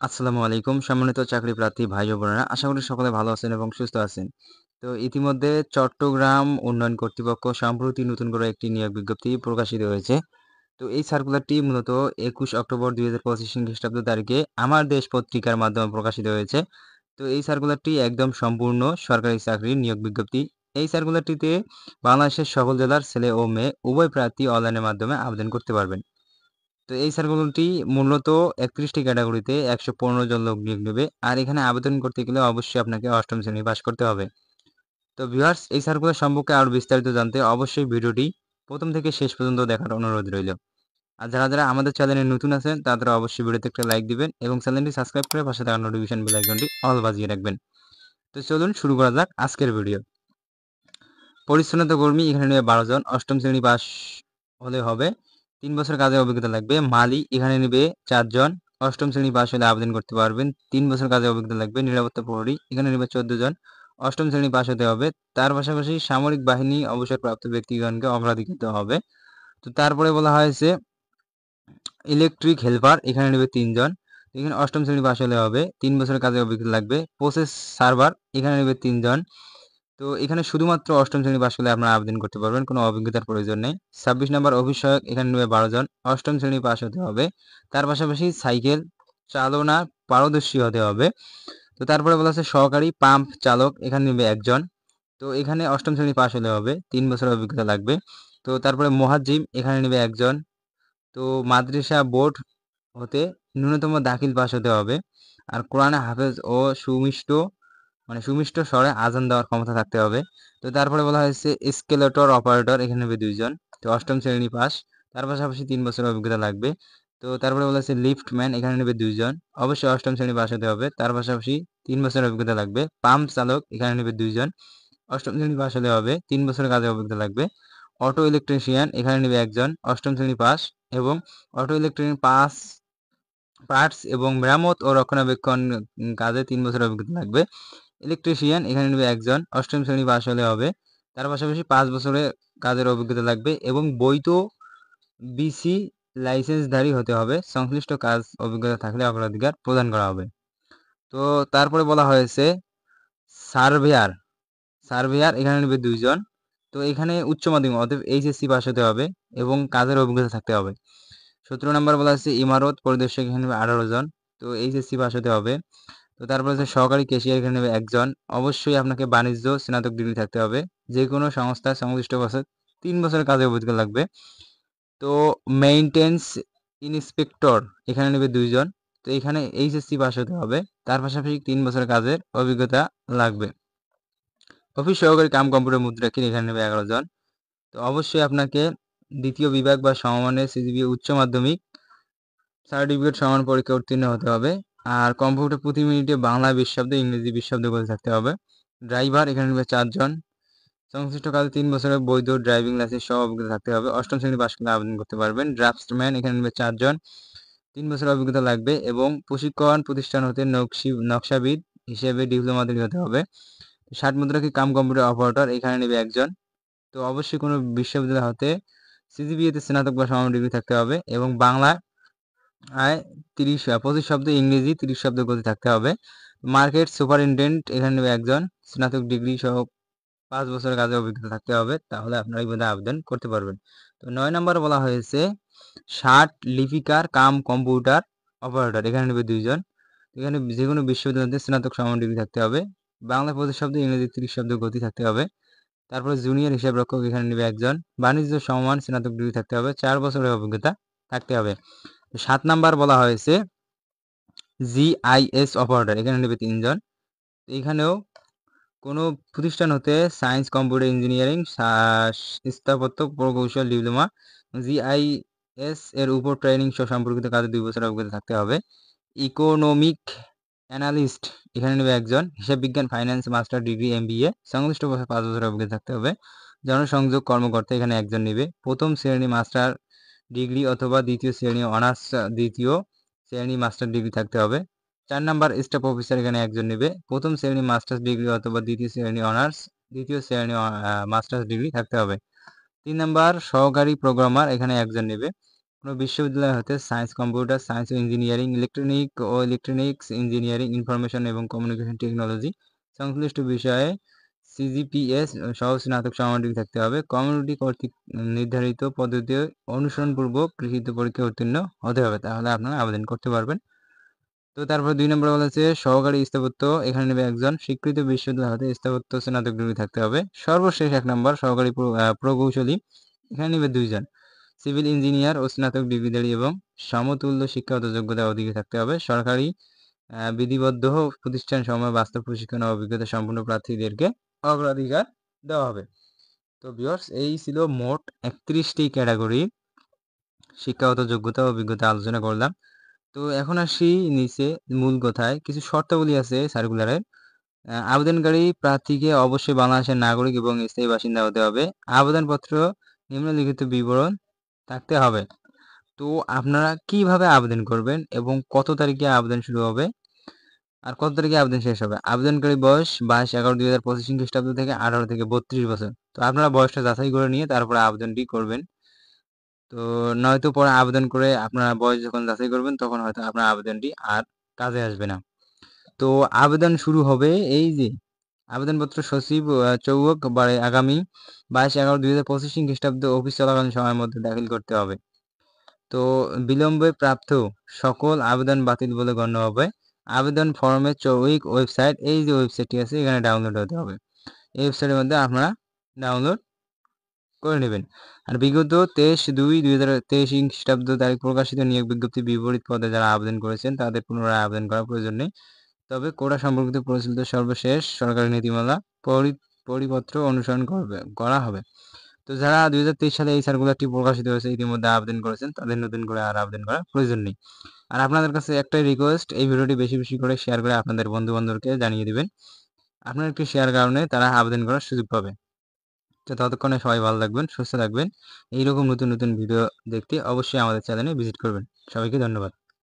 আসসালামু আলাইকুম সম্মানিত চাকরি প্রার্থী ভাই ও বোনেরা, আশা করি সকলে ভালো আছেন এবং সুস্থ আছেন। তো ইতিমধ্যে চট্টগ্রাম উন্নয়ন কর্তৃপক্ষ সম্প্রতি নতুন করে একটি নিয়োগ বিজ্ঞপ্তি প্রকাশিত হয়েছে। তো এই সার্কুলারটি মূলত ২১ অক্টোবর ২০২৫ খ্রিস্টাব্দ তারিখে আমার দেশ পত্রিকার মাধ্যমে প্রকাশিত হয়েছে। তো এই সার্কুলারটি একদম সম্পূর্ণ সরকারি চাকরির নিয়োগ বিজ্ঞপ্তি। এই সার্কুলারটিতে বাংলাদেশের সকল জেলার ছেলে ও মেয়ে উভয় প্রার্থী অনলাইনের মাধ্যমে আবেদন করতে পারবেন। তো এই সার্কুলারটি মূলত ৩১টি ক্যাটাগরিতে ১১৫ জন লোক নিয়োগ নেবে। আর এখানে আবেদন করতে গেলে অবশ্যই আপনাকে ৮ম শ্রেণী পাস করতে হবে। তো ভিউয়ার্স, এই সার্কুলার সম্পর্কে আরো বিস্তারিত জানতে অবশ্যই ভিডিওটি প্রথম থেকে শেষ পর্যন্ত দেখার অনুরোধ রইল। আর যারা আমাদের চ্যানেলে নতুন আছেন তারা অবশ্যই ভিডিওতে একটা লাইক দিবেন এবং চ্যানেলটি সাবস্ক্রাইব করে পাশে থাকা নোটিফিকেশন বেল আইকনটি অল বাজিয়ে রাখবেন। তো চলুন শুরু করা যাক আজকের ভিডিও। পরিচ্ছন্নতা কর্মী এখানে নেবে 12 জন, ৮ম শ্রেণী পাস হলে হবে। ৩ বছর কাজের অভিজ্ঞতা লাগবে। মালি এখানে নেবে 4 জন, ৮ম শ্রেণী পাস হলে আবেদন করতে পারবেন। ৩ বছর কাজের অভিজ্ঞতা লাগবে। নিরাপত্তা প্রহরী এখানে নেবে 14 জন, ৮ম শ্রেণী পাস হতে হবে। তার পাশাপাশি সামরিক বাহিনী অবসরপ্রাপ্ত ব্যক্তিগণকে অগ্রাধিকার দেওয়া হবে। তো তারপরে বলা হয়েছে ইলেকট্রিক হেল্পার এখানে নেবে 3 জন। এখানে ৮ম শ্রেণী পাস হলে হবে। ৩ বছরের কাজের অভিজ্ঞতা লাগবে। প্রসেস সার্ভার এখানে নেবে 3 জন। তো এখানে শুধুমাত্র ৮ম শ্রেণী পাস করলে আপনারা আবেদন করতে পারবেন, কোনো অভিজ্ঞতার প্রয়োজন নেই। ২৬ নম্বর অফিস সহায়ক এখানে নেবে 12 জন, ৮ম শ্রেণী পাস হতে হবে। তার পাশাপাশি সাইকেল চালনা পারদর্শী হতে হবে। তো তারপরে বলা আছে সহকারী পাম্প চালক এখানে নেবে 1 জন। তো এখানে ৮ম শ্রেণী পাস হলে হবে, 3 বছরের অভিজ্ঞতা লাগবে। তো তারপরে মুয়াজ্জিম এখানে নেবে 1 জন। তো মাদ্রাসা বোর্ড হতে ন্যূনতম দাখিল পাস হতে হবে। আর কোরআনে হাফেজ ও সুমিষ্ট স্বরে আজান দেওয়ার ক্ষমতা থাকতে হবে। তো তারপরে বলা হয়েছে স্কেলেটর অপারেটর এখানে নেবে 2 জন। তো ৮ম শ্রেণী পাস, তার পাশাপাশি 3 বছরের অভিজ্ঞতা লাগবে। তো তারপরে বলা হয়েছে লিফটম্যান এখানে নেবে 2 জন, অবশ্যই ৮ম শ্রেণী পাস হতে হবে। তার পাশাপাশি 3 বছরের অভিজ্ঞতা লাগবে। পাম্প চালক এখানে নেবে 2 জন, ৮ম শ্রেণী পাস হলে হবে। 3 বছরের কাজের অভিজ্ঞতা লাগবে। অটো ইলেকট্রিশিয়ান এখানে নেবে 1 জন, ৮ম শ্রেণী পাস এবং অটো ইলেকট্রিক পার্টস এবং মেরামত ও রক্ষণাবেক্ষণ কাজে 3 বছরের অভিজ্ঞতা লাগবে। ইলেকট্রিশিয়ান এখানে নেবে 1 জন, ৮ম শ্রেণী পাস হলে হবে। তার পাশাপাশি 5 বছরের কাজের অভিজ্ঞতা লাগবে এবং বৈধ বিসি লাইসেন্সধারী হতে হবে। সংশ্লিষ্ট কাজ অভিজ্ঞতা থাকলে অগ্রাধিকার প্রদান করা হবে। তো তারপরে বলা হয়েছে সার্ভেয়ার সার্ভেয়ার এখানে নেবে 2 জন। তো এখানে উচ্চ মাধ্যমিক অতএব এইচএসসি পাস হতে হবে এবং কাজের অভিজ্ঞতা থাকতে হবে। 17 নম্বর বলা হচ্ছে ইমারত পরিদর্শক এখানে নেবে 18 জন। তো এইচএসসি পাস হতে হবে। তো তারপর হচ্ছে সহকারী ক্যাশিয়ার এখানে নেবে 1 জন। অবশ্যই আপনাকে বাণিজ্য স্নাতক ডিগ্রি থাকতে হবে। যে কোনো সংস্থার সংশ্লিষ্ট বছর 3 বছরের কাজের অভিজ্ঞতা লাগবে। তো মেইনটেন্স ইন্সপেক্টর এখানে নেবে 2 জন। তো এখানে এইচএসসি পাস হতে হবে। তার পাশাপাশি 3 বছরের কাজের অভিজ্ঞতা লাগবে। অফিস সহকারী কাম কম্পিউটার মুদ্রাক্ষীর এখানে নেবে 11 জন। তো অবশ্যই আপনাকে দ্বিতীয় বিভাগ বা সমমানের সিজিপিএ উচ্চ মাধ্যমিক সার্টিফিকেট সমান পরীক্ষা উত্তীর্ণ হতে হবে। আর কম্পিউটার প্রতি মিনিটে বাংলা 20 শব্দ, ইংরেজি 20 শব্দ করে থাকতে হবে। ড্রাইভার এখানে নেবে 4 জন। সংশ্লিষ্ট কাজে 3 বছরের বৈধ ড্রাইভিং লাইসেন্স সহ অভিজ্ঞতা থাকতে হবে। 8ম শ্রেণী পাস করলে আবেদন করতে পারবেন। ড্রাফটসম্যান এখানে নেবে 4 জন, 3 বছরের অভিজ্ঞতা লাগবে এবং প্রশিক্ষণ প্রতিষ্ঠান হতে নকশাবিদ হিসেবে ডিপ্লোমাধারী হতে হবে। 60 মুদ্রাক্ষী কাম কম্পিউটার অপারেটর এখানে নেবে 1 জন। তো অবশ্যই কোনো বিশ্ববিদ্যালয় হতে সিজিপিএতে স্নাতক বা সমান ডিগ্রি থাকতে হবে এবং বাংলায় 25 শব্দ, ইংরেজি 30 শব্দ গতি থাকতে হবে। মার্কেট সুপারিনটেন্ডেন্ট এখানে নেবে 1 জন, স্নাতক ডিগ্রি সহ 5 বছরের কাজের অভিজ্ঞতা থাকতে হবে, তাহলে আপনারা এই পদে আবেদন করতে পারবেন। তো 9 নম্বরে বলা হয়েছে 60 লিপিকার কাম কম্পিউটার অপারেটর এখানে নেবে 2 জন। এখানে যেকোনো বিশ্ববিদ্যালয়তে স্নাতক সমান ডিগ্রি থাকতে হবে। বাংলা 25 শব্দ, ইংরেজি 30 শব্দ গতি থাকতে হবে। তারপরে জুনিয়র হিসাবরক্ষক এখানে নেবে 1 জন। বাণিজ্য সমমান স্নাতক ডিগ্রি থাকতে হবে। 4 বছরের অভিজ্ঞতা থাকতে হবে। 7 নাম্বার বলা হয়েছে জিআইএস অপারেটর এখানে নেবে 3 জন। এখানেও কোনো প্রতিষ্ঠান হতে সায়েন্স, কম্পিউটার ইঞ্জিনিয়ারিং, স্থাপত্য প্রকৌশল ডিপ্লোমা, জিআইএস এর উপর ট্রেনিং সহ সম্পর্কিত কাজে 2 বছরের অভিজ্ঞতা থাকতে হবে। ইকোনমিক অ্যানালিস্ট এখানে নেবে 1 জন। হিসাব বিজ্ঞান, ফাইন্যান্স মাস্টার ডিগ্রি, এমবিএ সংশ্লিষ্ট বছর 5 বছরের অভিজ্ঞতা থাকতে হবে। জনসংযোগ কর্মকর্তা এখানে 1 জন নেবে। প্রথম শ্রেণী মাস্টার ডিগ্রি অথবা দ্বিতীয় শ্রেণী মাস্টার ডিগ্রি থাকতে হবে। 4 নাম্বার স্টাফ অফিসার এখানে 1 জন নেবে। প্রথম শ্রেণী মাস্টার্স ডিগ্রি অথবা দ্বিতীয় শ্রেণী মাস্টার্স ডিগ্রি থাকতে হবে। 3 নাম্বার সহকারী প্রোগ্রামার এখানে 1 জন নেবে। কোনো বিশ্ববিদ্যালয় হতে সায়েন্স, কম্পিউটার সায়েন্স ও ইঞ্জিনিয়ারিং, ইলেকট্রনিক্স ইঞ্জিনিয়ারিং, ইনফরমেশন এবং কমিউনিকেশন টেকনোলজি সংশ্লিষ্ট বিষয়ে সিজিপিএস সহ স্নাতক সমমানের থাকতে হবে। কমিউনিটি কর্তৃক নির্ধারিত পদ্ধতি অনুসরণপূর্বক লিখিত পরীক্ষায় উত্তীর্ণ হতে হবে, তাহলে আপনারা আবেদন করতে পারবেন। তো তারপর 2 নম্বরে বলেছে সহকারী স্থাপত্য, এখানে নেবে একজন। স্বীকৃত বিশ্ববিদ্যালয় হতে স্থাপত্য স্নাতক ডিগ্রি থাকতে হবে। সর্বশেষ 1 নম্বর সহকারী প্রকৌশলী, এখানে নেবে 2 জন। সিভিল ইঞ্জিনিয়ার ও স্নাতক ডিগ্রিধারী এবং সমতুল্য শিক্ষাগত যোগ্যতা অধিকারী থাকতে হবে। সরকারি বিধিবদ্ধ প্রতিষ্ঠান সময় বাস্তব প্রশিক্ষণ ও অভিজ্ঞতা সম্পন্ন প্রার্থীদেরকে অগ্রাধিকার দেওয়া হবে। তো ভিউয়ার্স, এই ছিল মোট 31টি ক্যাটাগরি শিক্ষাগত যোগ্যতা ও অভিজ্ঞতা আলোচনা করলাম। তো এখন আসি নিচে মূল কথায়। কিছু শর্তাবলী আছে সার্কুলারের। আবেদনকারী প্রার্থীকে অবশ্যই বাংলাদেশের নাগরিক এবং স্থায়ী বাসিন্দা হতে হবে। আবেদনপত্র নিম্নলিখিত বিবরণ থাকতে হবে। তো আপনারা কিভাবে আবেদন করবেন এবং কত তারিখে আবেদন শুরু হবে আর কত তারিখে আবেদন শেষ হবে? আবেদনকারী বয়স 22/11/2025 খ্রিস্টাব্দ থেকে 18 থেকে 32 বছর। তো আপনারা বয়সটা যাচাই করে নিয়ে তারপরে আবেদনটি করবেন। তো নয়তো পরে আবেদন করে আপনারা বয়স যখন যাচাই করবেন তখন হয়তো আপনার আবেদনটি আর কাজে আসবে না। তো আবেদন শুরু হবে এই যে আবেদনপত্র সচিব চৌক আগামী 22/11/2025 খ্রিস্টাব্দ অফিস চলাকালীন সময়ের মধ্যে দাখিল করতে হবে। তো বিলম্বে প্রাপ্ত সকল আবেদন বাতিল বলে গণ্য হবে। আবেদন ফর্মের চৌক ওয়েবসাইট, এই যে ওয়েবসাইটটি আছে এখানে ডাউনলোড হতে হবে। এই ওয়েবসাইটের মধ্যে আপনারা ডাউনলোড করে নেবেন। আর বিগত 23/2/2023 খ্রিস্টাব্দ তারিখ প্রকাশিত নিয়োগ বিজ্ঞপ্তি বিপরীত পদে যারা আবেদন করেছেন তাদের পুনরায় আবেদন করার প্রয়োজন নেই। তবে কোটা সম্পর্কিত প্রচলিত সর্বশেষ সরকারি নীতিমালা পরিপত্র অনুসরণ করা হবে। তো যারা 2023 সালে এই সার্কুলারটি প্রকাশিত হয়েছে ইতিমধ্যে আবেদন করেছেন তাদের নতুন করে আর আবেদন করার প্রয়োজন নেই। আর আপনাদের কাছে একটাই রিকোয়েস্ট, এই ভিডিওটি বেশি বেশি করে শেয়ার করে আপনাদের বন্ধু-বান্ধবকে জানিয়ে দিবেন। আপনার একটি শেয়ার কারণে তারা আবেদন করার সুযোগ পাবে। তো ততক্ষণে সবাই ভালো থাকবেন, সুস্থ থাকবেন। এইরকম নতুন নতুন ভিডিও দেখতে অবশ্যই আমাদের চ্যানেলে ভিজিট করবেন। সবাইকে ধন্যবাদ।